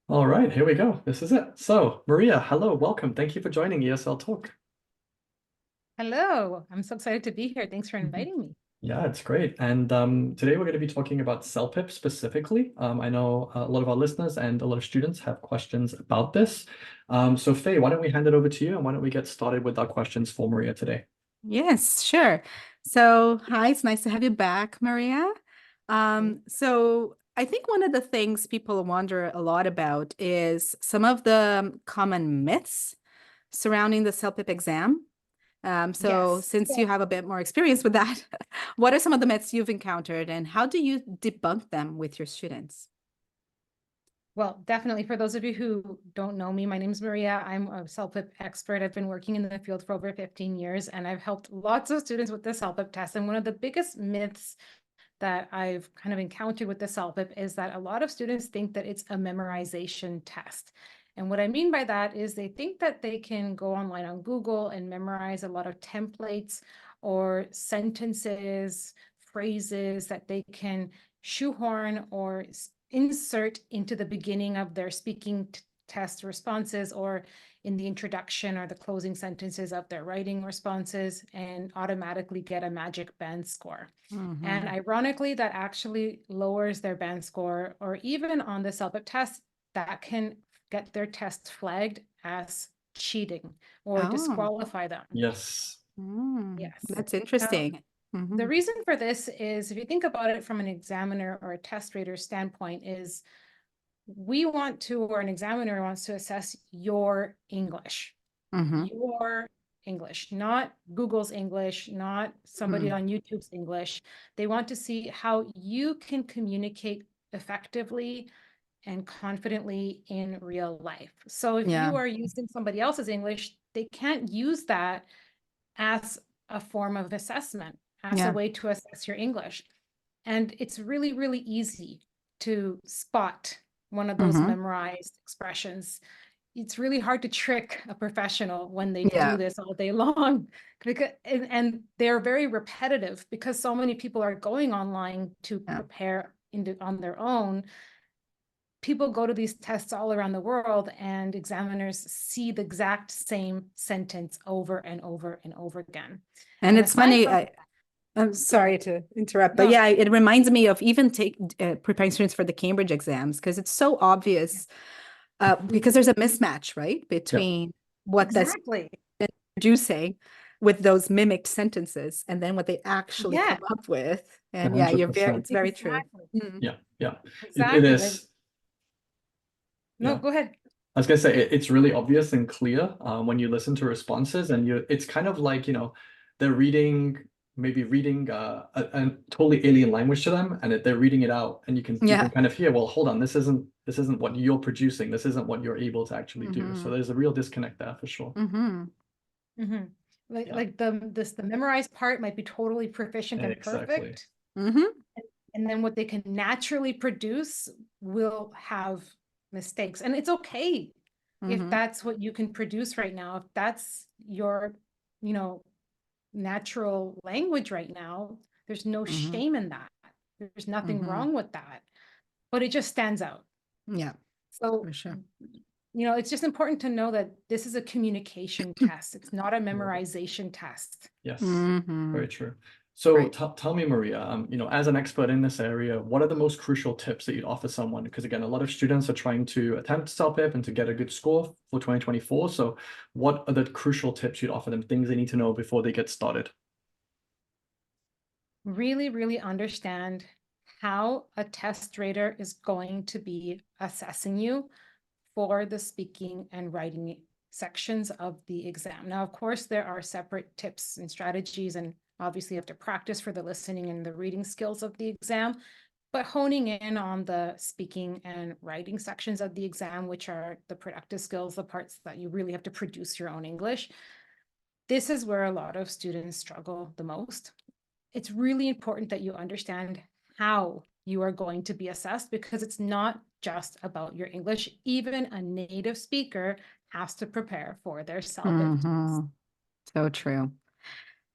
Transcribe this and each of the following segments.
All right, here we go. This is it. So, Maria, hello, welcome. Thank you for joining ESL Talk. Hello, I'm so excited to be here. Thanks for Mhm. inviting me. Yeah, it's great. And today we're going to be talking about CELPIP specifically. I know a lot of our listeners and a lot of students have questions about this. So, Faye, why don't we hand it over to you and why don't we get started with our questions for Maria today? Yes, sure. So, hi, it's nice to have you back, Maria. So I think one of the things people wonder a lot about is some of the common myths surrounding the CELPIP exam. So Yes. since you have a bit more experience with that, what are some of the myths you've encountered and how do you debunk them with your students? Well, definitely for those of you who don't know me, my name is Maria. I'm a CELPIP expert. I've been working in the field for over 15 years, and I've helped lots of students with the CELPIP test. And one of the biggest myths that I've kind of encountered with the CELPIP is that a lot of students think that it's a memorization test. And what I mean by that is they think that they can go online on Google and memorize a lot of templates or sentences, phrases that they can shoehorn or insert into the beginning of their speaking test responses or in the introduction or the closing sentences of their writing responses and automatically get a magic band score. And ironically, that actually lowers their band score, or even on the CELPIP test, that can get their test flagged as cheating or Oh, disqualify them. Yes. Yes. that's Now, interesting. the reason for this is if you think about it from an examiner or a test rater standpoint is we want to, or an examiner wants to assess your English, Mm-hmm. your English, not Google's English, not somebody Mm. on YouTube's English. They want to see how you can communicate effectively and confidently in real life. So if Yeah. you are using somebody else's English, they can't use that as a form of assessment, as a Yeah. way to assess your English. And it's really, really easy to spot one of those Mm-hmm. memorized expressions. It's really hard to trick a professional when they do Yeah. this all day long because and they're very repetitive because so many people are going online to Yeah. prepare on their own. People go to these tests all around the world and examiners see the exact same sentence over and over and over again. And And it's aside funny, from, I'm go ahead. sorry to interrupt, but No, yeah, it reminds me of even preparing students for the Cambridge exams because it's so obvious because there's a mismatch, right, Yeah. between what that's exactly. producing with those mimicked sentences and then what they actually come Yeah, up with. And yeah, it's 100%. very true. exactly. Mm. Yeah. Yeah. It Exactly. Like, is. no, Yeah. go ahead. I was gonna say it's really obvious and clear when you listen to responses, and it's kind of like, they're reading a totally alien language to them, and they're reading it out, and you can Yeah. kind of hear, well, hold on, this isn't what you're producing, this isn't what you're able to actually do. So Hmm. there's a real disconnect there for sure. Hmm. Hmm. Yeah, Like the memorized part might be totally proficient and exactly. perfect, Hmm. and then what they can naturally produce will have mistakes. And it's okay if Hmm. that's what you can produce right now. If that's your, you know, natural language right now, there's no Hmm. shame in that. There's nothing Hmm. wrong with that, but it just stands out. Yeah, So, for sure. it's just important to know that this is a communication test. It's not a memorization test. Yes, Hmm. very true. So Right. tell me, Maria, as an expert in this area, what are the most crucial tips that you'd offer someone? Because again, a lot of students are trying to attempt CELPIP and to get a good score for 2024. So what are the crucial tips you'd offer them, things they need to know before they get started? Really, really understand how a test rater is going to be assessing you for the speaking and writing sections of the exam. Now, of course, there are separate tips and strategies, and obviously you have to practice for the listening and the reading skills of the exam, but honing in on the speaking and writing sections of the exam, which are the productive skills, the parts that you really have to produce your own English. This is where a lot of students struggle the most. It's really important that you understand how you are going to be assessed because it's not just about your English. Even a native speaker has to prepare for their CELPIP Hmm. test. So true.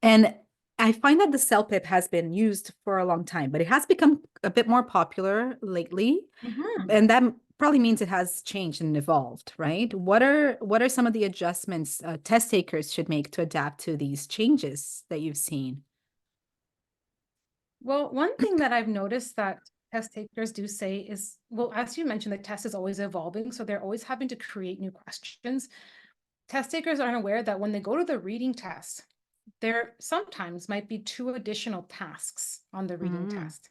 And I find that the CELPIP has been used for a long time, but it has become a bit more popular lately. Mhm. And that probably means it has changed and evolved, right? What are some of the adjustments test takers should make to adapt to these changes that you've seen? Well, one thing that I've noticed that test takers do say is, well, as you mentioned, the test is always evolving, so they're always having to create new questions. Test takers aren't aware that when they go to the reading test, there sometimes might be 2 additional tasks on the reading test.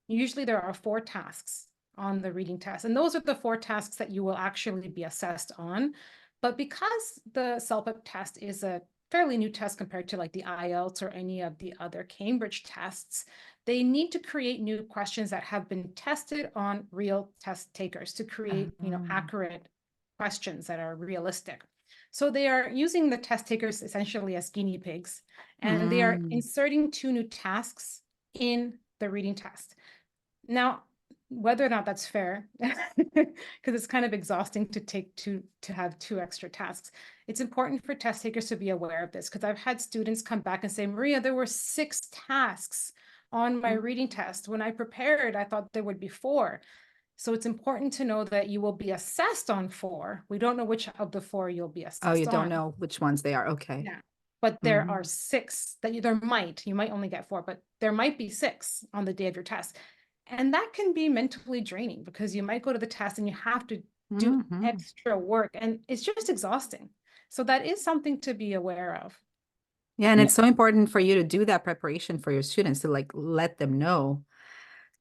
Usually there are 4 tasks on the reading test, and those are the 4 tasks that you will actually be assessed on. But because the CELPIP test is a fairly new test compared to like the IELTS or any of the other Cambridge tests, they need to create new questions that have been tested on real test takers to create, accurate questions that are realistic. So they are using the test takers essentially as guinea pigs, and they are inserting 2 new tasks in the reading test. Now, whether or not that's fair, because it's kind of exhausting to have 2 extra tasks. It's important for test takers to be aware of this, because I've had students come back and say, Maria, there were 6 tasks on my reading test. When I prepared, I thought there would be 4. So it's important to know that you will be assessed on 4. We don't know which of the 4 you'll be assessed on. Oh, you don't know which ones they are. Okay. Yeah. But there are 6 that you might only get 4, but there might be 6 on the day of your test. And that can be mentally draining, because you might go to the test and you have to do extra work, and it's just exhausting. So that is something to be aware of. Yeah, and it's so important for you to do that preparation for your students, to like let them know.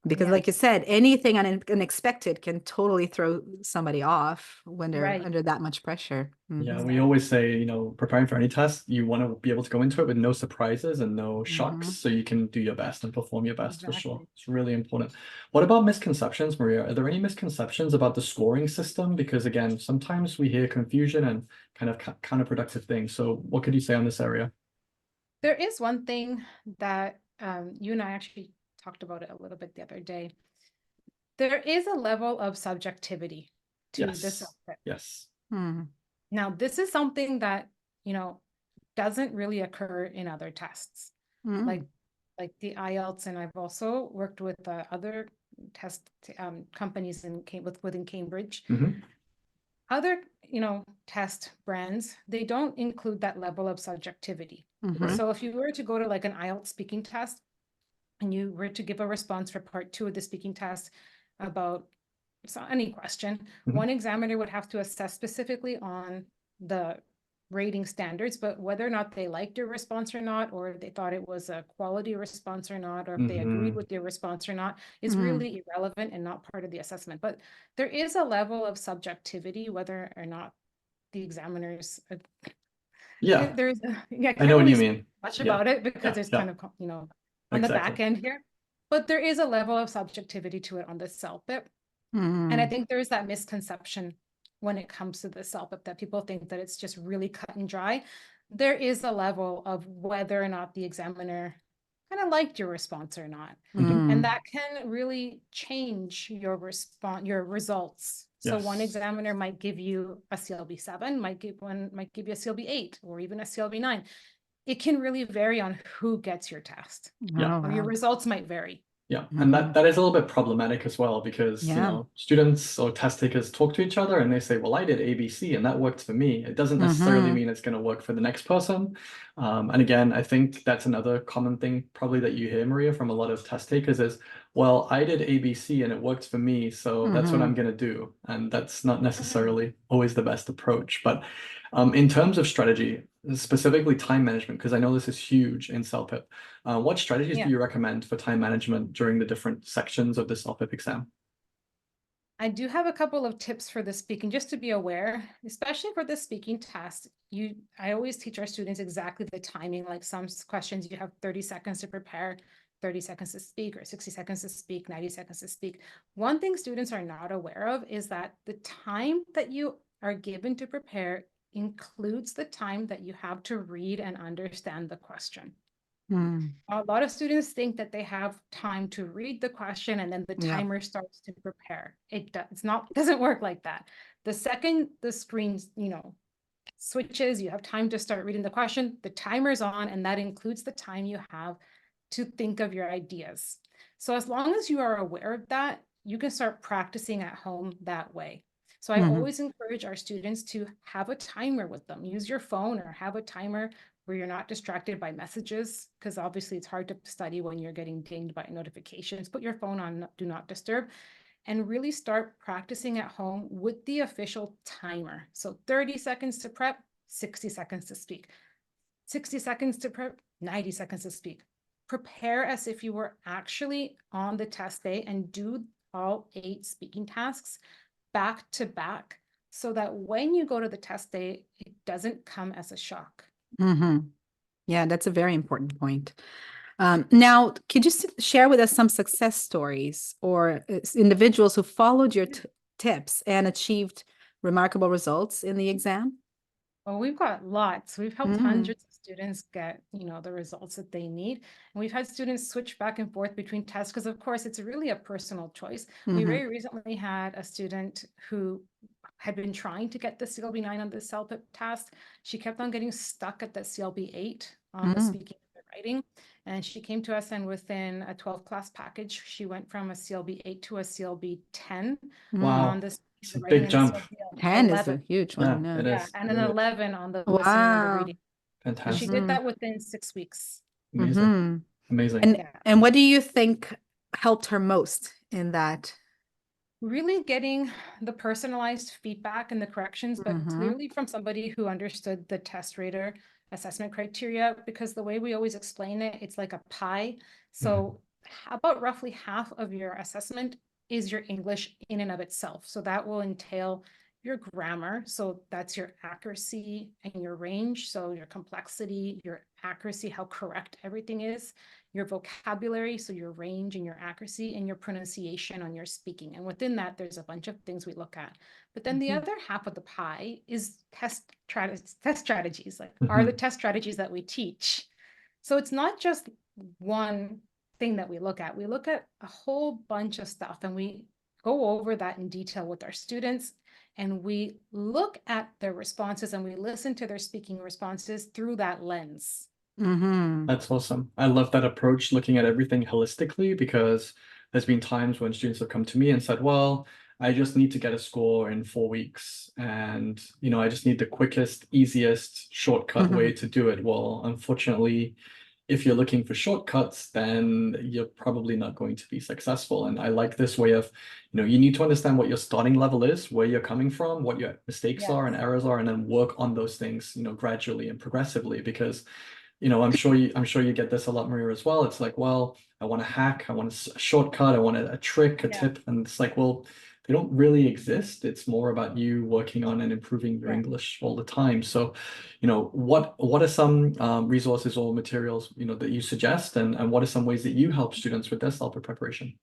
Because like you said, anything unexpected can totally throw somebody off when they're under that much pressure. Yeah, we always say, preparing for any test, you want to be able to go into it with no surprises and no shocks, so you can do your best and perform your best for sure. It's really important. What about misconceptions, Maria? Are there any misconceptions about the scoring system? Because again, sometimes we hear confusion and kind of counterproductive things. So what could you say on this area? There is one thing that you and I actually talked about it a little bit the other day. There is a level of subjectivity to this. Yes. Now, this is something that, doesn't really occur in other tests, like the IELTS, and I've also worked with other test companies within Cambridge. Other, test brands, they don't include that level of subjectivity. So if you were to go to like an IELTS speaking test, and you were to give a response for part 2 of the speaking test about any question, one examiner would have to assess specifically on the rating standards, but whether or not they liked your response or not, or they thought it was a quality response or not, or if they agreed with your response or not, is really irrelevant and not part of the assessment. But there is a level of subjectivity, whether or not the examiners there's I know what you mean. Much about it, because there's kind of on the back end here, but there is a level of subjectivity to it on the CELPIP. And I think there is that misconception when it comes to the CELPIP, that people think that it's just really cut and dry. There is a level of whether or not the examiner kind of liked your response or not. And that can really change your results. So one examiner might give you a CLB 7, might give you a CLB 8, or even a CLB 9. It can really vary on who gets your test. Or your results might vary. Yeah, and that is a little bit problematic as well, because students or test takers talk to each other and they say, well, I did ABC and that worked for me. It doesn't necessarily mean it's going to work for the next person. And again, I think that's another common thing probably that you hear, Maria, from a lot of test takers is, well, I did ABC and it worked for me, so that's what I'm going to do. And that's not necessarily always the best approach. But in terms of strategy, specifically time management, because I know this is huge in CELPIP, what strategies do you recommend for time management during the different sections of the CELPIP exam? I do have a couple of tips for the speaking, just to be aware, especially for the speaking test. I always teach our students exactly the timing. Like some questions, you have 30 seconds to prepare, 30 seconds to speak, or 60 seconds to speak, 90 seconds to speak. One thing students are not aware of is that the time that you are given to prepare includes the time that you have to read and understand the question. A lot of students think that they have time to read the question and then the timer starts to prepare. It doesn't work like that. The second the screen, switches, you have time to start reading the question, the timer's on, and that includes the time you have to think of your ideas. So as long as you are aware of that, you can start practicing at home that way. So I Mhm. always encourage our students to have a timer with them. Use your phone or have a timer where you're not distracted by messages, because obviously it's hard to study when you're getting dinged by notifications. Put your phone on do not disturb and really start practicing at home with the official timer. So 30 seconds to prep, 60 seconds to speak. 60 seconds to prep, 90 seconds to speak. Prepare as if you were actually on the test day and do all 8 speaking tasks back to back so that when you go to the test day, it doesn't come as a shock. Mhm. Yeah, that's a very important point. Now, could you share with us some success stories or individuals who followed your tips and achieved remarkable results in the exam? Well, we've got lots. We've helped Mm. hundreds of students get, the results that they need. And we've had students switch back and forth between tests because, of course, it's really a personal choice. We Mhm. very recently had a student who had been trying to get the CLB 9 on the CELPIP test. She kept on getting stuck at the CLB 8 on the Mm. speaking and writing. And she came to us, and within a 12-class package, she went from a CLB 8 to a CLB 10 on Wow, the it's speaking a and writing big and a jump. CLB 10 is a 11. huge Yeah, one. it Yeah, is. and It an really is. 11 on the listening and the Wow. reading. So she Fantastic. did Mhm. that within 6 weeks. Amazing. Mhm. Amazing. Yeah. And what do you think helped her most in that? Really getting the personalized feedback and the corrections, but Mhm. clearly from somebody who understood the test rater assessment criteria, because the way we always explain it, it's like a pie. So about roughly half of your assessment is your English in and of itself. So that will entail your grammar. So that's your accuracy and your range. So your complexity, your accuracy, how correct everything is, your vocabulary, so your range and your accuracy, and your pronunciation on your speaking. And within that, there's a bunch of things we look at. But then the Mhm. other half of the pie is test strategies. Like, are the Mhm. test strategies that we teach? So it's not just one thing that we look at. We look at a whole bunch of stuff, and we go over that in detail with our students. And we look at their responses and we listen to their speaking responses through that lens. Mhm. That's awesome. I love that approach, looking at everything holistically, because there's been times when students have come to me and said, well, I just need to get a score in 4 weeks. And, I just need the quickest, easiest shortcut way Mhm. to do it. Well, unfortunately, if you're looking for shortcuts, then you're probably not going to be successful. And I like this way of, you need to understand what your starting level is, where you're coming from, what your mistakes are and errors are, and then work on those things, gradually and progressively. Because I'm sure you get this a lot, Maria, as well. It's like, well, I want a hack, I want a shortcut, I want a trick, a tip, and it's like, well, they don't really exist. It's more about you working on and improving your English all the time. So, what are some resources or materials that you suggest, and what are some ways that you help students with their CELPIP preparation?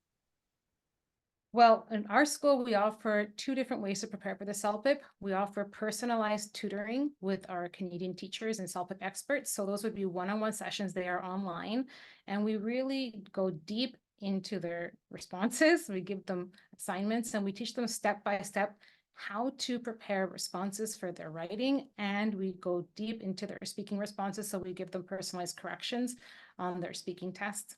Well, in our school, we offer 2 different ways to prepare for the CELPIP. We offer personalized tutoring with our Canadian teachers and CELPIP experts. So those would be one-on-one sessions. They are online, and we really go deep into their responses. We give them assignments, and we teach them step by step how to prepare responses for their writing. And we go deep into their speaking responses. So we give them personalized corrections on their speaking tests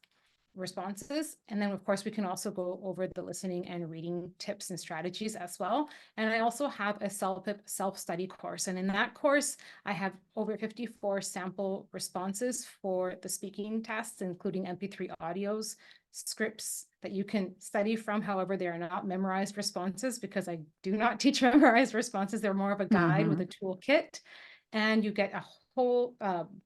responses. And then, of course, we can also go over the listening and reading tips and strategies as well. And I also have a CELPIP self-study course. And in that course, I have over 54 sample responses for the speaking tests, including MP3 audios, scripts that you can study from. However, they are not memorized responses because I do not teach memorized responses. They're more of a guide with a toolkit. And you get a whole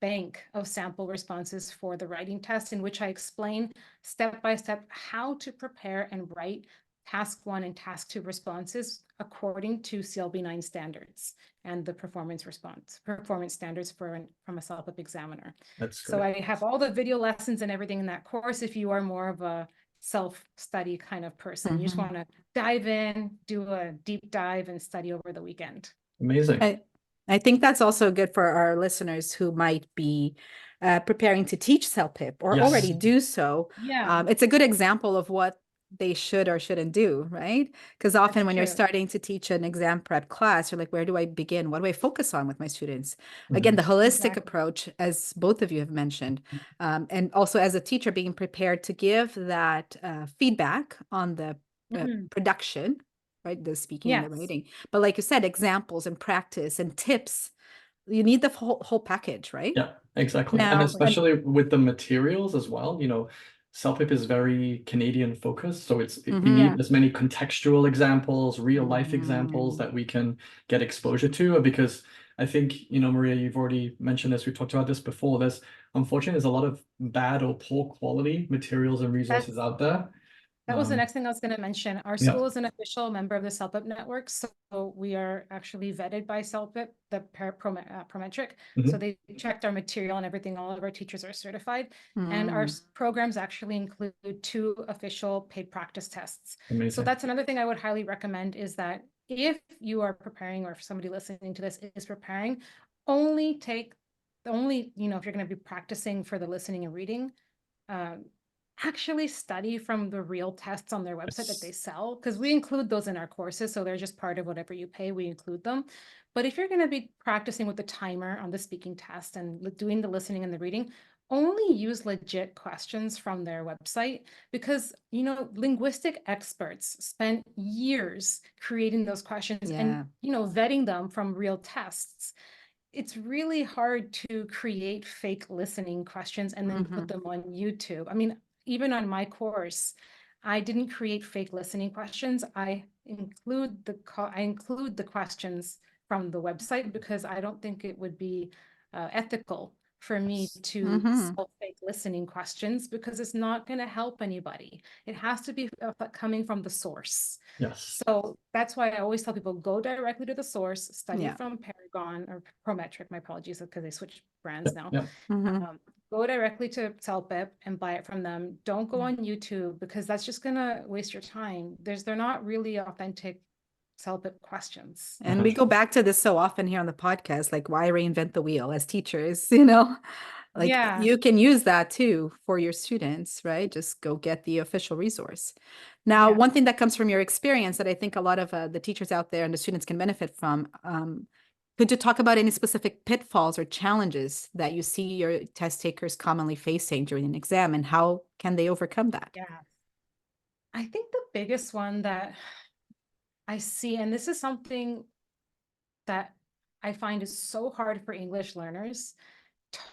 bank of sample responses for the writing test, in which I explain step by step how to prepare and write task 1 and task 2 responses according to CLB 9 standards and the performance standards from a CELPIP examiner. That's So great. I have all the video lessons and everything in that course if you are more of a self-study kind of person. You just want to dive in, do a deep dive, and study over the weekend. Amazing. I think that's also good for our listeners who might be preparing to teach CELPIP or Yes. already do so. Yeah. It's a good example of what they should or shouldn't do, right? Because often That's when you're true. starting to teach an exam prep class, you're like, where do I begin? What do I focus on with my students? Again, the holistic approach, as both of you have mentioned, and also as a teacher being prepared to give that feedback on the production, right? The speaking and the Yes. writing. But like you said, examples and practice and tips, you need the whole package, right? Yeah, exactly. Now, And and- especially with the materials as well, you know, CELPIP is very Canadian focused. So we need as many contextual examples, real life examples that we can get exposure to. Because I think, you know, Maria, you've already mentioned this, we've talked about this before. Unfortunately, there's a lot of bad or poor quality materials and resources out there. That was the next thing I was going to mention. Our Yeah. school is an official member of the CELPIP network, so we are actually vetted by CELPIP, the Prometric. So they checked our material and everything. All of our teachers are certified, and our programs actually include 2 official paid practice tests. Amazing. So that's another thing I would highly recommend, is that if you are preparing, or if somebody listening to this is preparing, only, you know, if you're going to be practicing for the listening and reading, actually study from the real tests on their website that they sell, because we include those in our courses. So they're just part of whatever you pay, we include them. But if you're going to be practicing with the timer on the speaking test and doing the listening and the reading, only use legit questions from their website, because, you know, linguistic experts spend years creating those questions and, you know, vetting them from real tests. It's really hard to create fake listening questions and then put them on YouTube. I mean, even on my course, I didn't create fake listening questions. I include the questions from the website, because I don't think it would be ethical for me to sell fake listening questions, because it's not going to help anybody. It has to be coming from the source. Yes. So that's why I always tell people, go directly to the source, study from Paragon or Prometric, my apologies, because they switched brands now. Go directly to CELPIP and buy it from them. Don't go on YouTube, because that's just gonna waste your time. They're not really authentic CELPIP questions. And we go back to this so often here on the podcast, like, why reinvent the wheel as teachers, you know? Like, you can use that too for your students, right? Just go get the official resource. Now, one thing that comes from your experience that I think a lot of the teachers out there and the students can benefit from, could you talk about any specific pitfalls or challenges that you see your test takers commonly facing during an exam, and how can they overcome that? Yeah. I think the biggest one that I see, and this is something that I find is so hard for English learners,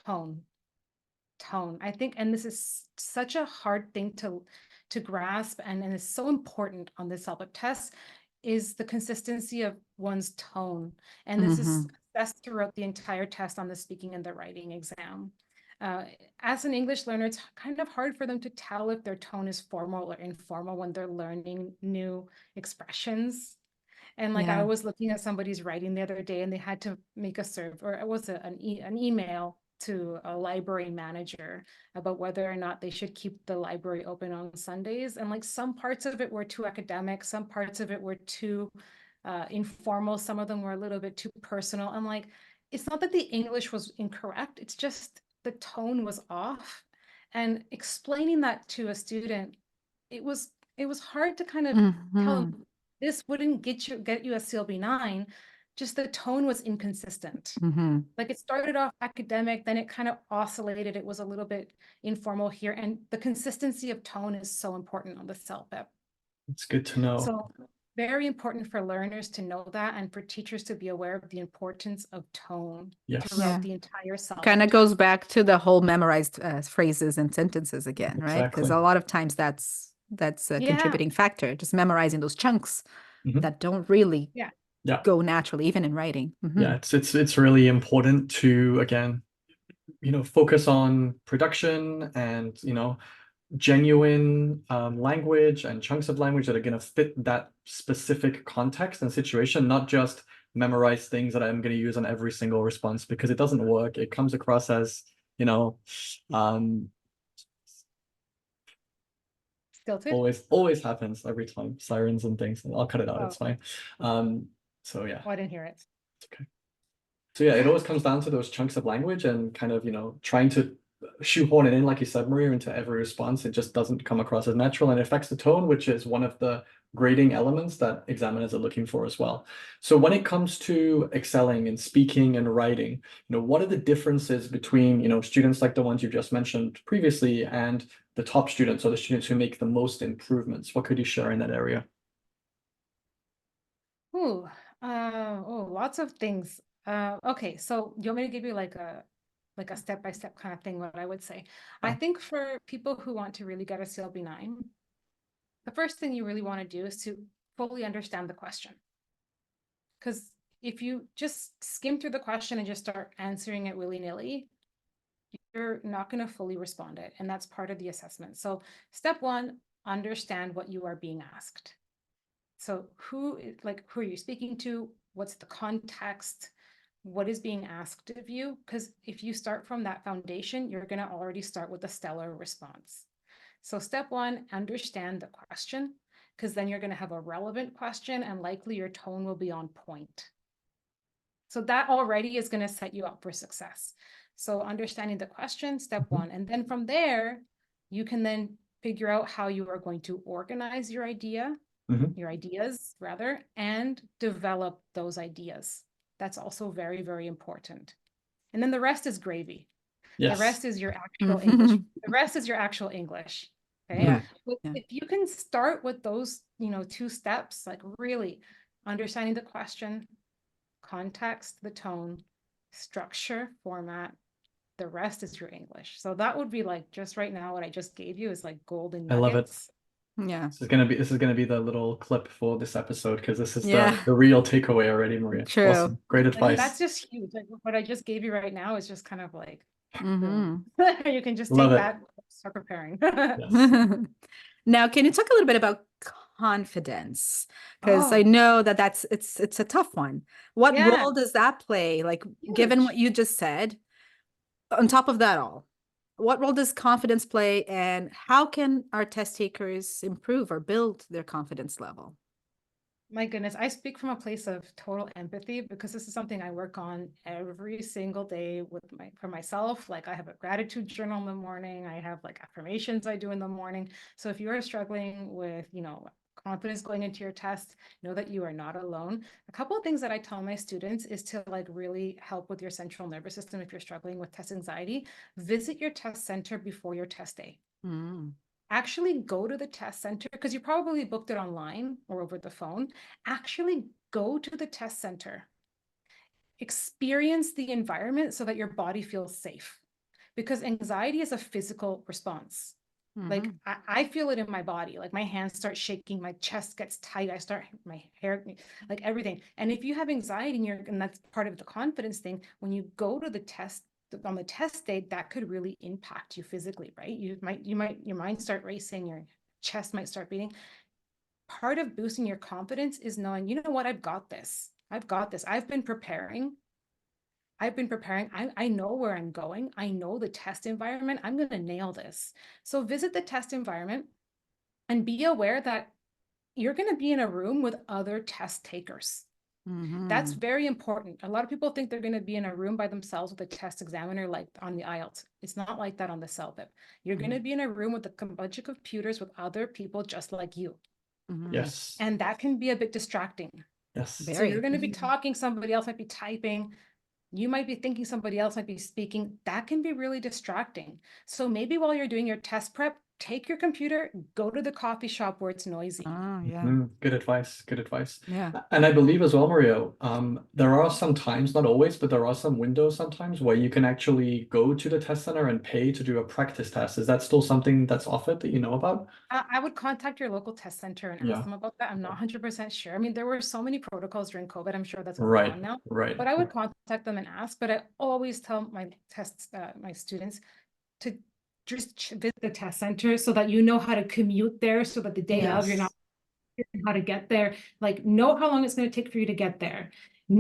tone. I think, and this is such a hard thing to grasp, and is so important on the CELPIP test, is the consistency of one's tone. And this is assessed throughout the entire test on the speaking and the writing exam. As an English learner, it's kind of hard for them to tell if their tone is formal or informal when they're learning new expressions. And like, I was looking at somebody's writing the other day, and they had to make a serve, or it was an email to a library manager about whether or not they should keep the library open on Sundays. And like, some parts of it were too academic, some parts of it were too informal, some of them were a little bit too personal. I'm like, it's not that the English was incorrect, it's just the tone was off. And explaining that to a student, it was hard to kind of tell them, this wouldn't get you a CLB-9, just the tone was inconsistent. Like, it started off academic, then it kind of oscillated. It was a little bit informal here. And the consistency of tone is so important on the CELPIP. It's good to know. So very important for learners to know that, and for teachers to be aware of the importance of tone throughout the entire CELPIP. Kind of goes back to the whole memorized phrases and sentences again, right? Because a lot of times that's a contributing factor, just memorizing those chunks that don't really go naturally, even in writing. Yeah, it's really important to, again, you know, focus on production and, you know, genuine language and chunks of language that are going to fit that specific context and situation, not just memorize things that I'm going to use on every single response, because it doesn't work. It comes across as, you know, stilted. Always happens every time. Sirens and things. I'll cut it out. It's fine. So yeah. Oh, I didn't hear it. It's okay. So yeah, it always comes down to those chunks of language and kind of, you know, trying to shoehorn it in, like you said, Maria, into every response. It just doesn't come across as natural, and it affects the tone, which is one of the grading elements that examiners are looking for as well. So when it comes to excelling in speaking and writing, what are the differences between, students like the ones you just mentioned previously and the top students, or the students who make the most improvements? What could you share in that area? Ooh, lots of things. Okay, so you want me to give you like a step-by-step kind of thing, what I would say. I think for people who want to really get a CLB9, the first thing you really want to do is to fully understand the question. Because if you just skim through the question and just start answering it willy-nilly, you're not going to fully respond it. And that's part of the assessment. So step one, understand what you are being asked. So who are you speaking to? What's the context? What is being asked of you? Because if you start from that foundation, you're going to already start with a stellar response. So step one, understand the question, because then you're going to have a relevant question and likely your tone will be on point. So that already is going to set you up for success. So understanding the question, step one. And then from there, you can then figure out how you are going to organize your ideas rather, and develop those ideas. That's also very, very important. And then the rest is gravy. Yes. The rest is your actual English. The rest is your actual English. Okay. Yeah. But if you can start with those, 2 steps, like really understanding the question, context, the tone, structure, format, the rest is your English. So that would be like, just right now, what I just gave you is like golden nuggets. I love it. Yeah. This is gonna be the little clip for this episode, because this is Yeah. the real takeaway already, Maria. True. Awesome. Great advice. That's just huge. Like what I just gave you right now is just kind of like, Mhm. you can just take Love it. that, start preparing. Yes. Now, can you talk a little bit about confidence? Because I Oh, know that it's a tough one. What Yeah. role does that play? Like, given Huge. what you just said, on top of that all, what role does confidence play, and how can our test takers improve or build their confidence level? My goodness, I speak from a place of total empathy because this is something I work on every single day for myself. Like I have a gratitude journal in the morning. I have like affirmations I do in the morning. So if you are struggling with, confidence going into your test, know that you are not alone. A couple of things that I tell my students is to like really help with your central nervous system. If you're struggling with test anxiety, visit your test center before your test day. Actually go to the test center, because you probably booked it online or over the phone. Actually go to the test center. Experience the environment so that your body feels safe, because anxiety is a physical response. Like I feel it in my body, like my hands start shaking, my chest gets tight, my hair, like everything. And if you have anxiety and that's part of the confidence thing, when you go to the test on the test day, that could really impact you physically, right? Your mind start racing, your chest might start beating. Part of boosting your confidence is knowing, you know what, I've got this. I've been preparing. I know where I'm going. I know the test environment. I'm going to nail this. So visit the test environment and be aware that you're going to be in a room with other test takers. That's very important. A lot of people think they're going to be in a room by themselves with a test examiner, like on the IELTS. It's not like that on the CELPIP. You're going to be in a room with a bunch of computers with other people just like you. Yes. And that can be a bit distracting. Yes. So you're going to be talking, somebody else might be typing. You might be thinking somebody else might be speaking. That can be really distracting. So maybe while you're doing your test prep, take your computer, go to the coffee shop where it's noisy. Good advice. Good advice. Yeah. And I believe as well, Maria, there are some times, not always, but there are some windows sometimes where you can actually go to the test center and pay to do a practice test. Is that still something that's offered that you know about? I would contact your local test center and ask them about that. I'm not 100% sure. I mean, there were so many protocols during COVID. I'm sure that's gone now. Right. But I would contact them and ask. But I always tell my students to just visit the test center so that you know how to commute there, so that the day of you're not how to get there. Like, know how long it's going to take for you to get there.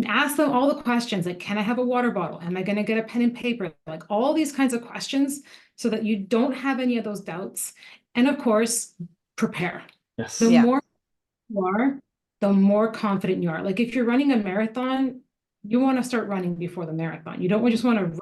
Ask them all the questions, like, can I have a water bottle? Am I going to get a pen and paper? Like all these kinds of questions, so that you don't have any of those doubts. And of course, prepare. Yes. The more you are, the more confident you are. Like if you're running a marathon, you want to start running before the marathon. You don't just want to run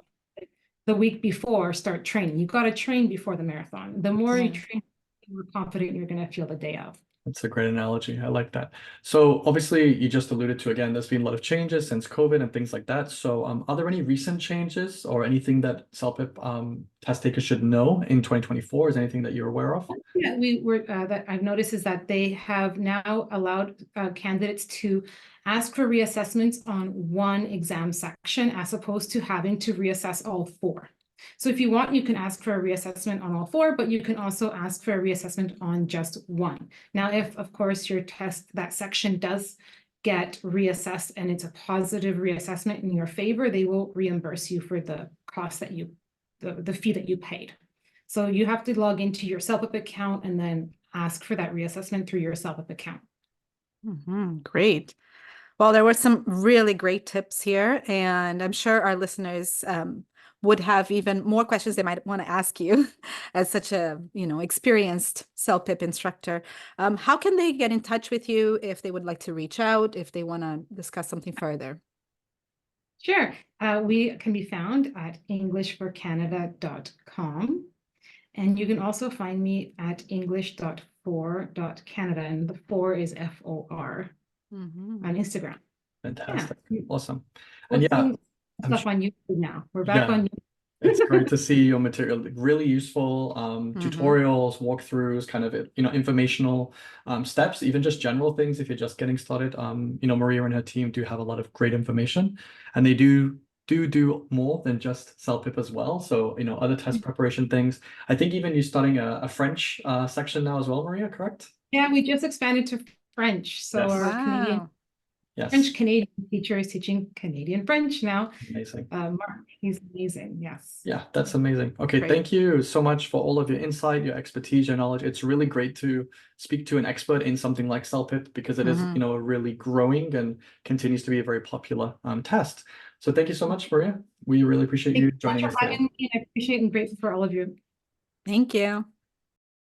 the week before start training. You got to train before the marathon. The more you train, the more confident you're going to feel the day of. That's a great analogy. I like that. So obviously you just alluded to, again, there's been a lot of changes since COVID and things like that. So are there any recent changes or anything that CELPIP test takers should know in 2024? Is there anything that you're aware of? Yeah, that I've noticed is that they have now allowed candidates to ask for reassessments on one exam section as opposed to having to reassess all 4. So if you want, you can ask for a reassessment on all 4, but you can also ask for a reassessment on just one. Now, if, of course, your test, that section does get reassessed and it's a positive reassessment in your favor, they will reimburse you for the cost that the fee that you paid. So you have to log into your CELPIP account and then ask for that reassessment through your CELPIP account. Great. Well, there were some really great tips here, and I'm sure our listeners would have even more questions they might want to ask you as such a, experienced CELPIP instructor. How can they get in touch with you if they would like to reach out, if they want to discuss something further? Sure. We can be found at englishforcanada.com. And you can also find me at english.for.canada, and the 4 is FOR on Instagram. Fantastic. Yeah. Awesome. And yeah, stuff on YouTube now. We're back on YouTube. It's great to see your material, really useful tutorials, walkthroughs, kind of, informational steps, even just general things if you're just getting started. Maria and her team do have a lot of great information, and they do more than just CELPIP as well. So, other test preparation things. I think even you're starting a French section now as well, Maria, correct? Yeah, we just expanded to French. So our French-Canadian teacher is teaching Canadian French now. Amazing. Mark, he's amazing. Yes. Yeah, that's amazing. Okay, thank you so much for all of your insight, your expertise, your knowledge. It's really great to speak to an expert in something like CELPIP because it is, a really growing and continues to be a very popular test. So thank you so much, Maria. We really appreciate you joining us today. I appreciate and grateful for all of you. Thank you.